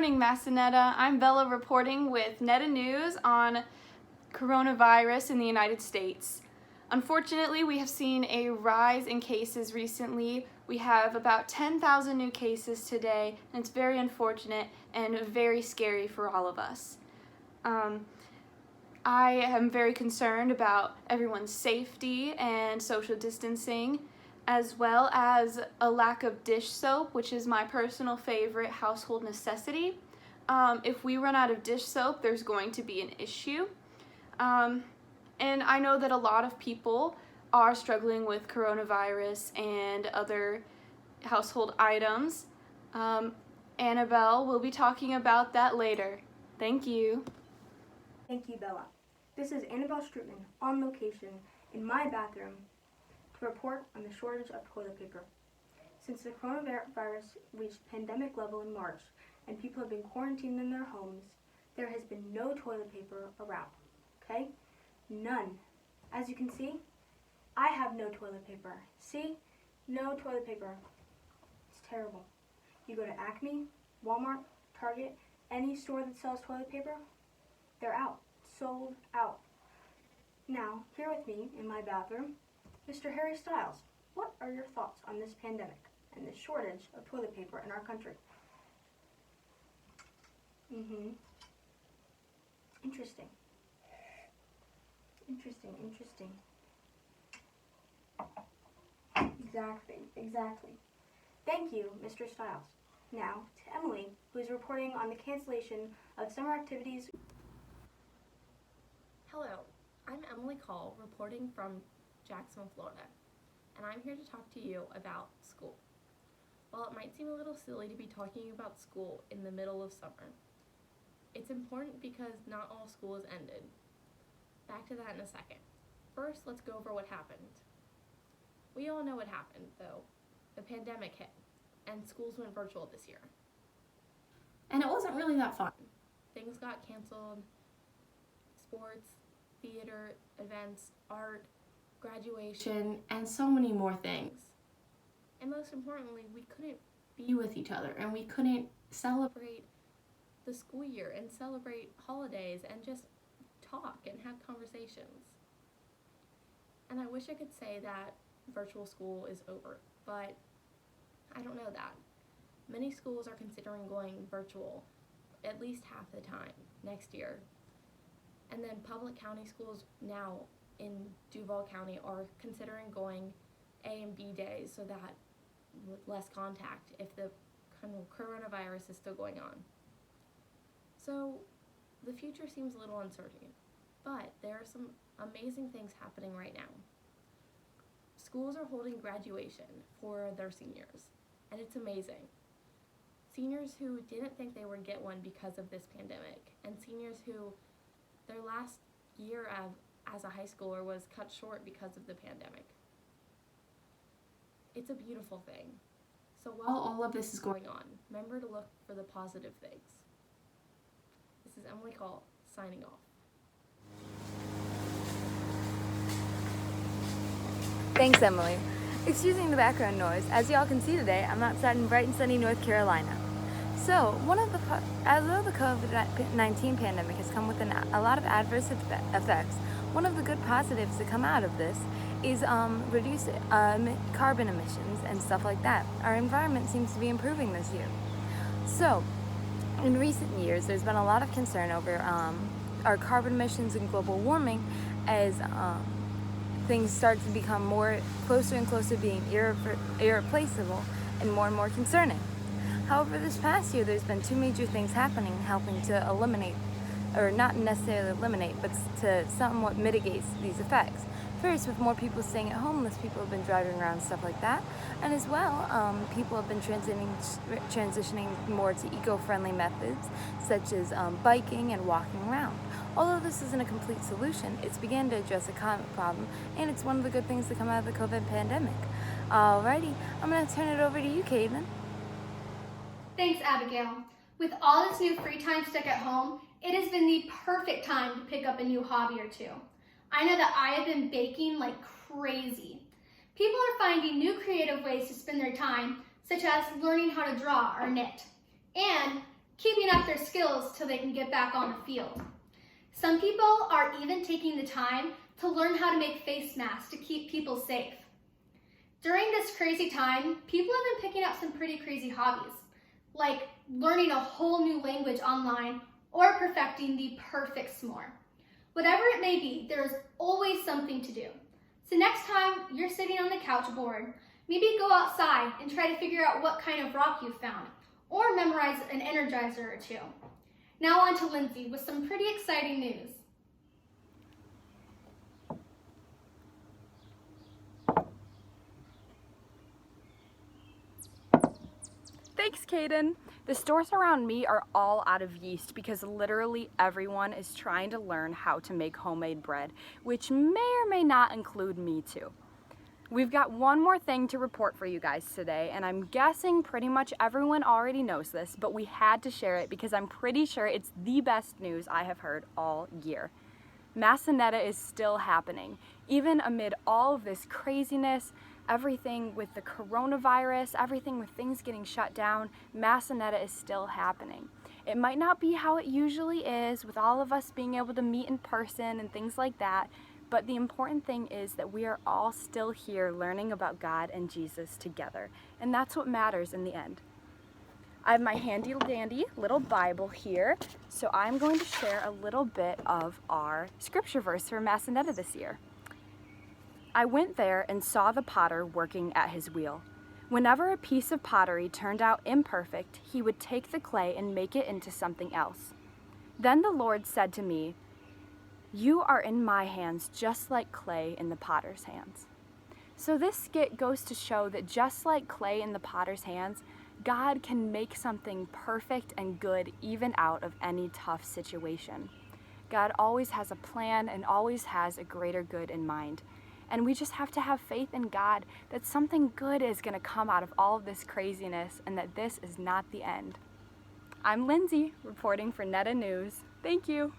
morning, Netta. I'm Bella reporting with Netta News on coronavirus in the United States. Unfortunately, we have seen a rise in cases recently. We have about 10,000 new cases today, and it's very unfortunate and very scary for all of us. I am very concerned about everyone's safety and social distancing, as well as a lack of dish soap, which is my personal favorite household necessity. If we run out of dish soap, there's going to be an issue. And I know that a lot of people are struggling with coronavirus and other household items. Annabelle will be talking about that later. Thank you. Thank you, Bella. This is Annabelle Strutman on location in my bathroom to report on the shortage of toilet paper. Since the coronavirus reached pandemic level in March and people have been quarantined in their homes, there has been no toilet paper around. Okay? None. As you can see, I have no toilet paper. See? No toilet paper. It's terrible. You go to Acme, Walmart, Target, any store that sells toilet paper, they're out. Sold out. Now, here with me in my bathroom, Mr. Harry Styles. What are your thoughts on this pandemic and the shortage of toilet paper in our country? Interesting. Exactly. Thank you, Mr. Styles. Now, to Emily, who is reporting on the cancellation of summer activities. Hello, I'm Emily Call, reporting from Jacksonville, Florida, and I'm here to talk to you about school. While it might seem a little silly to be talking about school in the middle of summer, it's important because not all school has ended. Back to that in a second. First, let's go over what happened. We all know what happened, though. The pandemic hit, and schools went virtual this year. And it wasn't really that fun. Things got canceled. Sports, theater, events, art, graduation, and so many more things. And most importantly, we couldn't be with each other, and we couldn't celebrate the school year and celebrate holidays and just talk and have conversations. And I wish I could say that virtual school is over, but I don't know that. Many schools are considering going virtual at least half the time next year. And then public county schools now in Duval County are considering going A and B days so that with less contact if the coronavirus is still going on. So the future seems a little uncertain, but there are some amazing things happening right now. Schools are holding graduation for their seniors, and it's amazing. Seniors who didn't think they would get one because of this pandemic, and seniors who their last year as a high schooler was cut short because of the pandemic. It's a beautiful thing. So while all of this is going on, remember to look for the positive things. This is Emily Call, signing off. Thanks, Emily. Excusing the background noise, as y'all can see today, I'm outside in bright and sunny North Carolina. So, although the COVID-19 pandemic has come with a lot of adverse effects, one of the good positives to come out of this is reduced carbon emissions and stuff like that. Our environment seems to be improving this year. So, in recent years, there's been a lot of concern over our carbon emissions and global warming as things start to become closer and closer being irreplaceable and more concerning. However, this past year, there's been two major things happening helping to eliminate, or not necessarily eliminate, but to somewhat mitigate these effects. First, with more people staying at home, less people have been driving around, stuff like that. And as well, people have been transitioning more to eco-friendly methods, such as biking and walking around. Although this isn't a complete solution, it's began to address a climate problem, and it's one of the good things to come out of the COVID pandemic. Alrighty, I'm going to turn it over to you, Caden. Thanks, Abigail. With all this new free time stuck at home, it has been the perfect time to pick up a new hobby or two. I know that I have been baking like crazy. People are finding new creative ways to spend their time, such as learning how to draw or knit. And keeping up their skills till they can get back on the field. Some people are even taking the time to learn how to make face masks to keep people safe. During this crazy time, people have been picking up some pretty crazy hobbies, like learning a whole new language online or perfecting the perfect s'more. Whatever it may be, there is always something to do. So next time you're sitting on the couch bored, maybe go outside and try to figure out what kind of rock you found, or memorize an Energizer or two. Now on to Lindsay with some pretty exciting news. Thanks, Kaden. The stores around me are all out of yeast because literally everyone is trying to learn how to make homemade bread, which may or may not include me too. We've got one more thing to report for you guys today, and I'm guessing pretty much everyone already knows this, but we had to share it because I'm pretty sure it's the best news I have heard all year. Mass and Netta is still happening. Even amid all of this craziness, everything with the coronavirus, everything with things getting shut down, Mass and Netta is still happening. It might not be how it usually is with all of us being able to meet in person and things like that, but the important thing is that we are all still here learning about God and Jesus together, and that's what matters in the end. I have my handy dandy little Bible here, so I'm going to share a little bit of our scripture verse for Mass and Netta this year. I went there and saw the potter working at his wheel. Whenever a piece of pottery turned out imperfect, he would take the clay and make it into something else. Then the Lord said to me, "You are in my hands just like clay in the potter's hands." So this skit goes to show that just like clay in the potter's hands, God can make something perfect and good even out of any tough situation. God always has a plan and always has a greater good in mind. And we just have to have faith in God that something good is going to come out of all of this craziness and that this is not the end. I'm Lindsay, reporting for Netta News. Thank you.